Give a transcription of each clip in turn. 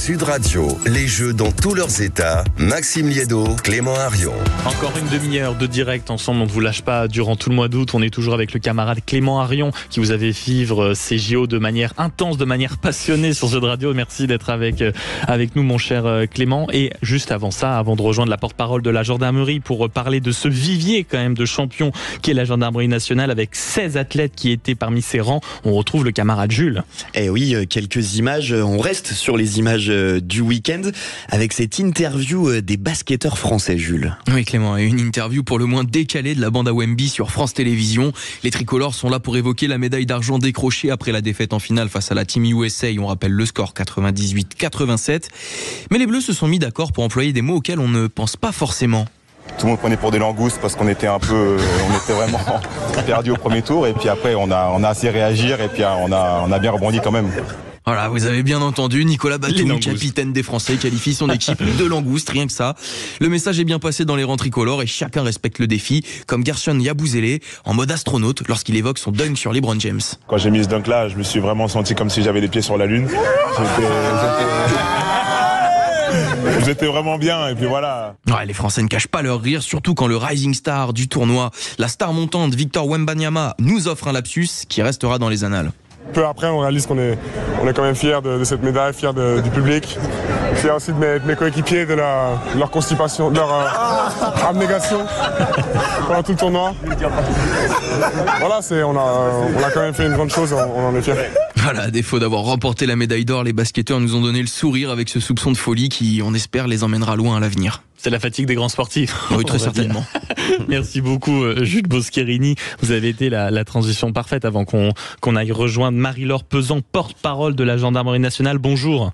Sud Radio, les Jeux dans tous leurs états. Maxime Liédo, Clément Arion. Encore une demi-heure de direct ensemble, on ne vous lâche pas durant tout le mois d'août. On est toujours avec le camarade Clément Arion qui vous avait vivre ces JO de manière intense, de manière passionnée sur Sud Radio. Merci d'être avec nous, mon cher Clément. Et juste avant ça, avant de rejoindre la porte-parole de la gendarmerie pour parler de ce vivier quand même de champions qu'est la gendarmerie nationale avec 16 athlètes qui étaient parmi ses rangs, on retrouve le camarade Jules. Eh oui, quelques images. On reste sur les images du week-end avec cette interview des basketteurs français, Jules. Oui, Clément, et une interview pour le moins décalée de la bande à Wemby sur France Télévisions. Les tricolores sont là pour évoquer la médaille d'argent décrochée après la défaite en finale face à la Team USA. On rappelle le score 98-87. Mais les Bleus se sont mis d'accord pour employer des mots auxquels on ne pense pas forcément. Tout le monde prenait pour des langoustes parce qu'on était vraiment perdu au premier tour, et puis après on a assez réagir et puis on a bien rebondi quand même. Voilà, vous avez bien entendu, Nicolas Batum, capitaine des Français, qualifie son équipe de langoustes, rien que ça. Le message est bien passé dans les rangs tricolores et chacun respecte le défi, comme Gershon Yabusele en mode astronaute lorsqu'il évoque son dunk sur LeBron James. Quand j'ai mis ce dunk là, je me suis vraiment senti comme si j'avais les pieds sur la lune. J'étais vraiment bien, et puis voilà. Ouais, les Français ne cachent pas leur rire, surtout quand le rising star du tournoi, la star montante Victor Wembanyama, nous offre un lapsus qui restera dans les annales. Peu après, on réalise qu'on est quand même fiers de cette médaille, fiers du public, fiers aussi de mes coéquipiers, de leur constipation, de leur abnégation pendant tout le tournoi. Voilà, on a quand même fait une grande chose, on en est fiers. Voilà, à défaut d'avoir remporté la médaille d'or, les basketteurs nous ont donné le sourire avec ce soupçon de folie qui, on espère, les emmènera loin à l'avenir. C'est la fatigue des grands sportifs. Oui, très certainement. Merci beaucoup, Jules Boscherini. Vous avez été la transition parfaite avant qu'on aille rejoindre Marie-Laure Pesant, porte-parole de la gendarmerie nationale. Bonjour.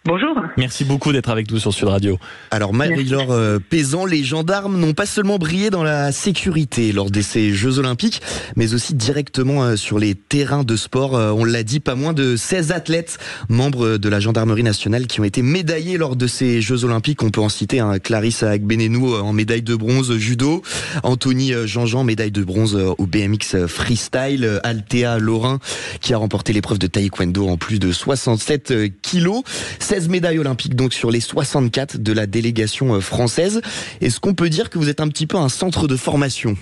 Bonjour. Merci beaucoup d'être avec nous sur Sud Radio. Alors Marie-Laure Pesant, les gendarmes n'ont pas seulement brillé dans la sécurité lors de ces Jeux Olympiques, mais aussi directement sur les terrains de sport. On l'a dit, pas moins de 16 athlètes membres de la gendarmerie nationale qui ont été médaillés lors de ces Jeux Olympiques. On peut en citer Clarisse Agbenenou en médaille de bronze judo, Anthony Jean-Jean médaille de bronze au BMX freestyle, Althea Laurin qui a remporté l'épreuve de taekwondo en plus de 67 kilos. 16 médailles olympiques donc sur les 64 de la délégation française. Est-ce qu'on peut dire que vous êtes un petit peu un centre de formation ?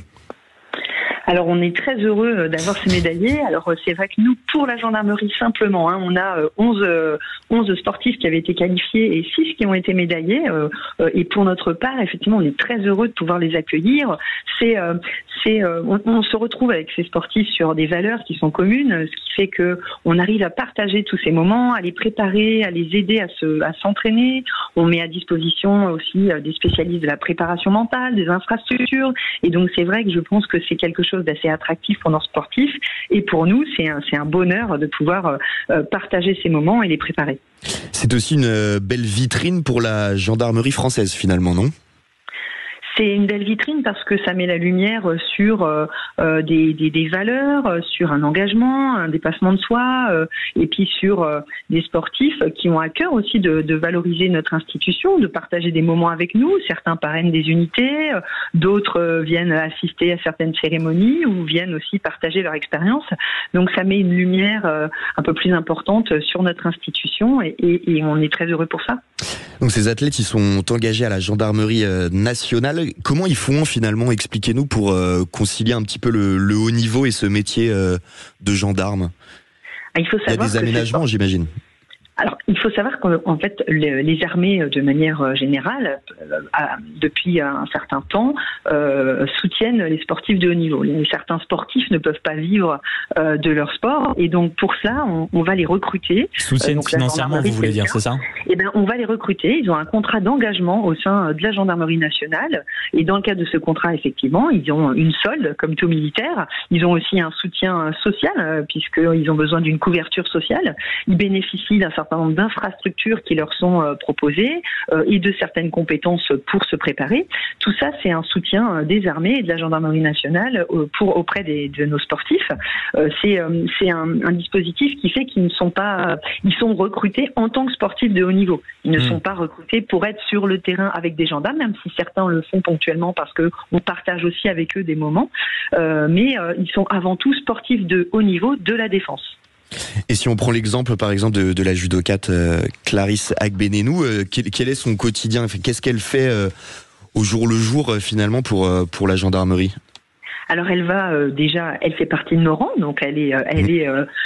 Alors on est très heureux d'avoir ces médaillés. Alors c'est vrai que nous, pour la gendarmerie simplement, on a 11 sportifs qui avaient été qualifiés et 6 qui ont été médaillés. Et pour notre part, effectivement, on est très heureux de pouvoir les accueillir. On se retrouve avec ces sportifs sur des valeurs qui sont communes, ce qui fait que on arrive à partager tous ces moments, à les préparer, à les aider à s'entraîner. On met à disposition aussi des spécialistes de la préparation mentale, des infrastructures. Et donc c'est vrai que je pense que c'est quelque chose d'assez attractif pour nos sportifs. Et pour nous, c'est un bonheur de pouvoir partager ces moments et les préparer. C'est aussi une belle vitrine pour la gendarmerie française finalement, non ? C'est une belle vitrine parce que ça met la lumière sur des valeurs, sur un engagement, un dépassement de soi, et puis sur des sportifs qui ont à cœur aussi de valoriser notre institution, de partager des moments avec nous. Certains parrainent des unités, d'autres viennent assister à certaines cérémonies ou viennent aussi partager leur expérience. Donc ça met une lumière un peu plus importante sur notre institution et on est très heureux pour ça. Donc ces athlètes, ils sont engagés à la gendarmerie nationale. Comment ils font finalement, expliquez-nous, pour concilier un petit peu le haut niveau et ce métier de gendarme ? Il faut savoir y a des aménagements, j'imagine. Alors, il faut savoir qu'en fait, les armées, de manière générale, depuis un certain temps, soutiennent les sportifs de haut niveau. Certains sportifs ne peuvent pas vivre de leur sport, et donc pour ça, on va les recruter. Soutiennent financièrement, vous voulez dire, c'est ça ? Eh bien, on va les recruter. Ils ont un contrat d'engagement au sein de la gendarmerie nationale, et dans le cadre de ce contrat, effectivement, ils ont une solde, comme tout militaire. Ils ont aussi un soutien social, puisqu'ils ont besoin d'une couverture sociale. Ils bénéficient d'un certain nombre d'infrastructures qui leur sont proposées et de certaines compétences pour se préparer. Tout ça, c'est un soutien des armées et de la gendarmerie nationale auprès de nos sportifs. C'est un dispositif qui fait qu'ils ne sont pas, ils sont recrutés en tant que sportifs de haut niveau. Ils ne sont pas recrutés pour être sur le terrain avec des gendarmes, même si certains le font ponctuellement parce que on partage aussi avec eux des moments. Mais ils sont avant tout sportifs de haut niveau de la défense. Et si on prend l'exemple, par exemple, de la judokate Clarisse Agbenenou, quel est son quotidien? Qu'est-ce qu'elle fait au jour le jour, finalement, pour la gendarmerie? Alors elle va déjà, elle fait partie de nos rangs, donc elle est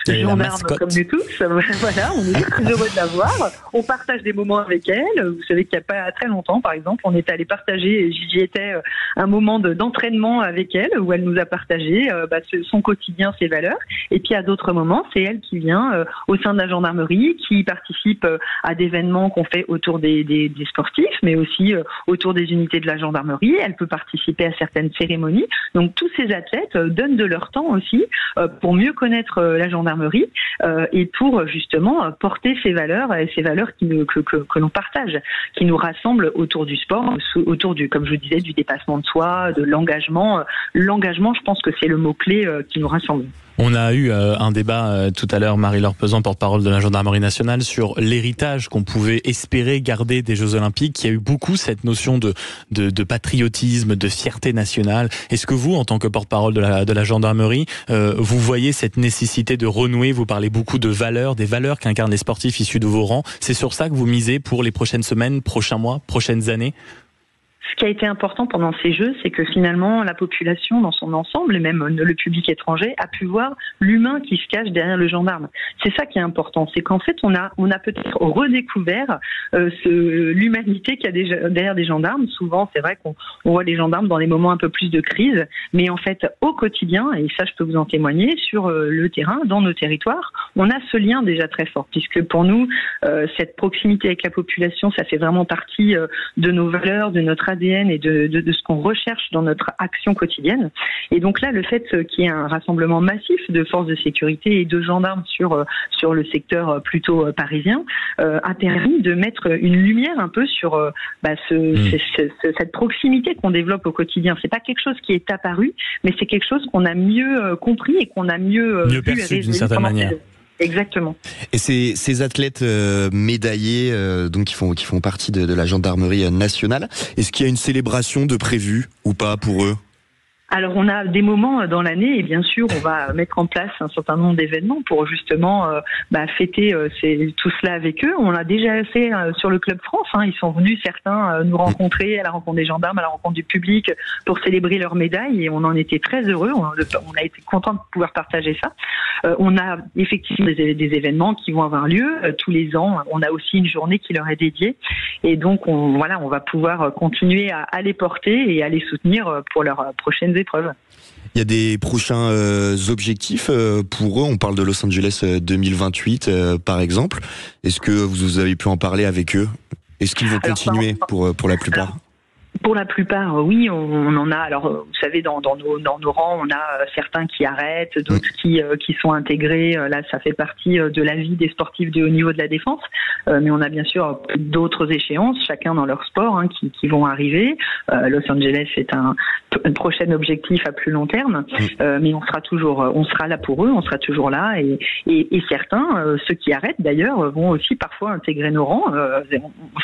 gendarme comme nous tous. Voilà, on est très heureux de la voir. On partage des moments avec elle. Vous savez qu'il n'y a pas très longtemps, par exemple, on est allé partager, et j'y étais, un moment d'entraînement avec elle où elle nous a partagé son quotidien, ses valeurs. Et puis à d'autres moments, c'est elle qui vient au sein de la gendarmerie, qui participe à des événements qu'on fait autour des sportifs, mais aussi autour des unités de la gendarmerie. Elle peut participer à certaines cérémonies. Donc tous ces athlètes donnent de leur temps aussi pour mieux connaître la gendarmerie et pour justement porter ces valeurs et ces valeurs que l'on partage, qui nous rassemblent autour du sport, autour du, comme je vous disais, du dépassement de soi, de l'engagement. L'engagement, je pense que c'est le mot-clé qui nous rassemble. On a eu un débat tout à l'heure, Marie-Laure Pesant, porte-parole de la Gendarmerie nationale, sur l'héritage qu'on pouvait espérer garder des Jeux Olympiques. Il y a eu beaucoup cette notion de patriotisme, de fierté nationale. Est-ce que vous, en tant que porte-parole de la Gendarmerie, vous voyez cette nécessité de renouer? Vous parlez beaucoup de valeurs, des valeurs qu'incarnent les sportifs issus de vos rangs. C'est sur ça que vous misez pour les prochaines semaines, prochains mois, prochaines années? Ce qui a été important pendant ces Jeux, c'est que finalement la population dans son ensemble, et même le public étranger, a pu voir l'humain qui se cache derrière le gendarme. C'est ça qui est important, c'est qu'en fait on a peut-être redécouvert l'humanité qu'il y a derrière des gendarmes. Souvent, c'est vrai qu'on voit les gendarmes dans les moments un peu plus de crise, mais en fait au quotidien, et ça je peux vous en témoigner, sur le terrain, dans nos territoires, on a ce lien déjà très fort, puisque pour nous, cette proximité avec la population, ça fait vraiment partie de nos valeurs, de notre ADN et de ce qu'on recherche dans notre action quotidienne. Et donc là, le fait qu'il y ait un rassemblement massif de forces de sécurité et de gendarmes sur le secteur plutôt parisien a permis de mettre une lumière un peu sur cette proximité qu'on développe au quotidien. C'est pas quelque chose qui est apparu, mais c'est quelque chose qu'on a mieux compris et qu'on a mieux perçu d'une certaine manière. Exactement. Et ces athlètes médaillés, donc qui font partie de la gendarmerie nationale, est-ce qu'il y a une célébration de prévue ou pas pour eux? Alors on a des moments dans l'année et bien sûr on va mettre en place un certain nombre d'événements pour justement fêter tout cela avec eux. On l'a déjà fait sur le Club France, ils sont venus certains nous rencontrer à la rencontre des gendarmes, à la rencontre du public pour célébrer leurs médailles et on en était très heureux, on a été contents de pouvoir partager ça. On a effectivement des événements qui vont avoir lieu tous les ans, on a aussi une journée qui leur est dédiée et donc on va pouvoir continuer à les porter et à les soutenir pour leurs prochaines épreuves. Il y a des prochains objectifs pour eux. On parle de Los Angeles 2028 par exemple. Est-ce que vous avez pu en parler avec eux? Est-ce qu'ils vont continuer pour la plupart? Pour la plupart, oui, on en a. Alors, vous savez, dans nos rangs, on a certains qui arrêtent, d'autres qui sont intégrés. Là, ça fait partie de la vie des sportifs de haut niveau de la défense. Mais on a bien sûr d'autres échéances, chacun dans leur sport, qui vont arriver. Los Angeles est un prochain objectif à plus long terme, mais on sera là pour eux, on sera toujours là. Et certains, ceux qui arrêtent d'ailleurs, vont aussi parfois intégrer nos rangs.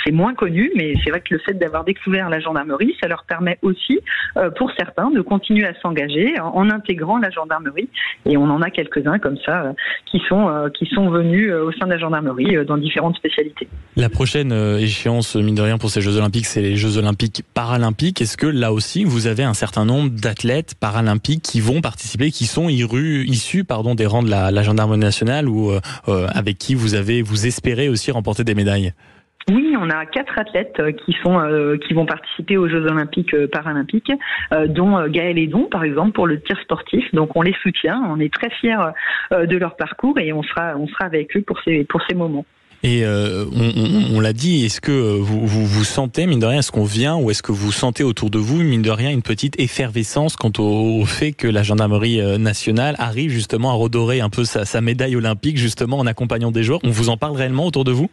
C'est moins connu, mais c'est vrai que le fait d'avoir découvert la gendarmerie, ça leur permet aussi, pour certains, de continuer à s'engager en intégrant la gendarmerie. Et on en a quelques-uns comme ça qui sont venus au sein de la gendarmerie dans différentes spécialités. La prochaine échéance, mine de rien, pour ces Jeux Olympiques, c'est les Jeux Olympiques Paralympiques. Est-ce que là aussi, vous avez un certain nombre d'athlètes paralympiques qui vont participer, qui sont issus des rangs de la gendarmerie nationale ou avec qui vous espérez aussi remporter des médailles? Oui, on a 4 athlètes qui vont participer aux Jeux Olympiques Paralympiques, dont Gaël Edon, par exemple, pour le tir sportif. Donc on les soutient, on est très fiers de leur parcours et on sera avec eux pour ces moments. Et on l'a dit, est-ce que vous sentez, mine de rien, est-ce qu'on vient ou est-ce que vous sentez autour de vous, mine de rien, une petite effervescence quant au fait que la gendarmerie nationale arrive justement à redorer un peu sa médaille olympique, justement en accompagnant des joueurs? On vous en parle réellement autour de vous?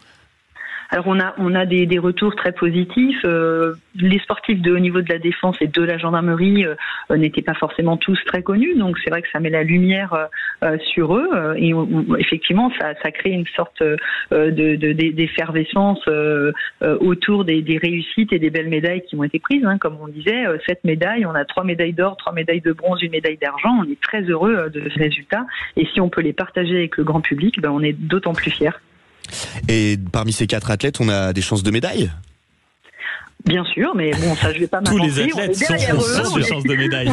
Alors on a des retours très positifs. Les sportifs de haut niveau de la défense et de la gendarmerie n'étaient pas forcément tous très connus, donc c'est vrai que ça met la lumière sur eux et effectivement ça crée une sorte d'effervescence autour des réussites et des belles médailles qui ont été prises. Comme on disait, 7 médailles, on a 3 médailles d'or, 3 médailles de bronze, 1 médaille d'argent. On est très heureux de ce résultat et si on peut les partager avec le grand public, on est d'autant plus fiers. Et parmi ces 4 athlètes, on a des chances de médaille ? Bien sûr, mais bon, ça je vais pas m'avancer. Tous les athlètes sont des chances de médaille.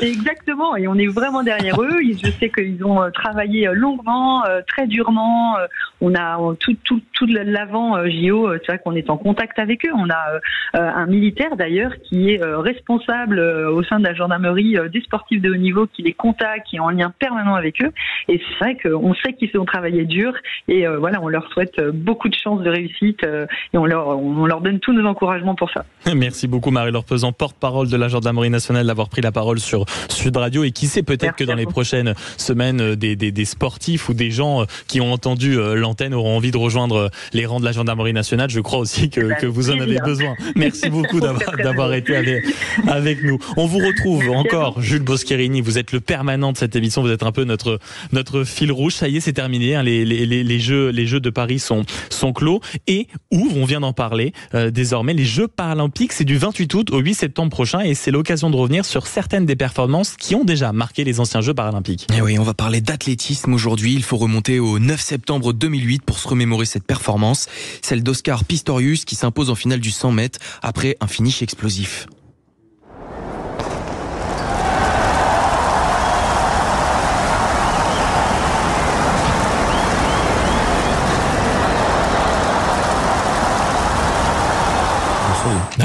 Exactement, et on est vraiment derrière eux. Je sais qu'ils ont travaillé longuement, très durement. On a tout l'avant JO, c'est vrai qu'on est en contact avec eux. On a un militaire d'ailleurs qui est responsable au sein de la gendarmerie des sportifs de haut niveau, qui les contacte, qui est en lien permanent avec eux. Et c'est vrai qu'on sait qu'ils ont travaillé dur et voilà, on leur souhaite beaucoup de chance de réussite et on leur donne tous nos encouragements pour ça. Merci beaucoup Marie-Laure Pesan, porte-parole de la gendarmerie nationale, d'avoir pris la parole sur Sud Radio. Et qui sait, peut-être que dans les prochaines semaines, des sportifs ou des gens qui ont entendu l'antenne auront envie de rejoindre les rangs de la gendarmerie nationale. Je crois aussi que vous en avez besoin. Merci beaucoup d'avoir été avec nous. On vous retrouve encore, Jules Boscherini. Vous êtes le permanent de cette émission. Vous êtes un peu notre fil rouge. Ça y est, c'est terminé. Les Jeux de Paris sont clos. Et ouvre, on vient d'en parler, désormais, les Jeux paralympiques. C'est du 28 août au 8 septembre prochain et c'est l'occasion de revenir sur certaines des performances qui ont déjà marqué les anciens Jeux paralympiques. Et oui, on va parler d'athlétisme aujourd'hui. Il faut remonter au 9 septembre 2008 pour se remémorer cette performance. Celle d'Oscar Pistorius qui s'impose en finale du 100 mètres après un finish explosif.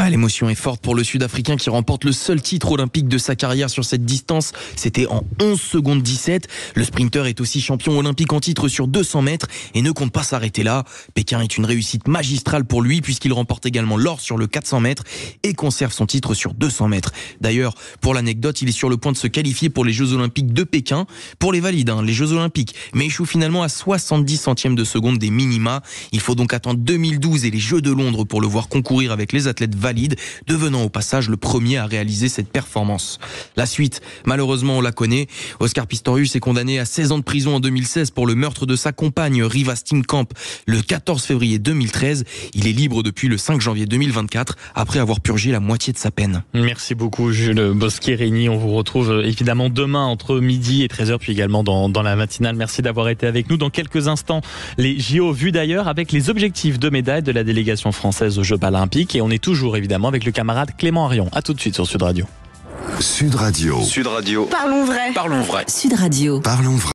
L'émotion est forte pour le Sud-Africain qui remporte le seul titre olympique de sa carrière sur cette distance. C'était en 11 secondes 17. Le sprinter est aussi champion olympique en titre sur 200 mètres et ne compte pas s'arrêter là. Pékin est une réussite magistrale pour lui puisqu'il remporte également l'or sur le 400 mètres et conserve son titre sur 200 mètres. D'ailleurs, pour l'anecdote, il est sur le point de se qualifier pour les Jeux Olympiques de Pékin. Pour les valides, les Jeux Olympiques, mais échoue finalement à 70 centièmes de seconde des minima. Il faut donc attendre 2012 et les Jeux de Londres pour le voir concourir avec les athlètes valides, devenant au passage le premier à réaliser cette performance. La suite, malheureusement, on la connaît. Oscar Pistorius est condamné à 16 ans de prison en 2016 pour le meurtre de sa compagne Riva Steenkamp le 14 février 2013. Il est libre depuis le 5 janvier 2024 après avoir purgé la moitié de sa peine. Merci beaucoup Jules Boscherini. On vous retrouve évidemment demain entre midi et 13h puis également dans la matinale. Merci d'avoir été avec nous. Dans quelques instants, les JO vus d'ailleurs avec les objectifs de médaille de la délégation française aux Jeux paralympiques et on est toujours évidemment avec le camarade Clément Arion. À tout de suite sur Sud Radio. Sud Radio. Sud Radio. Parlons vrai. Parlons vrai. Sud Radio. Parlons vrai.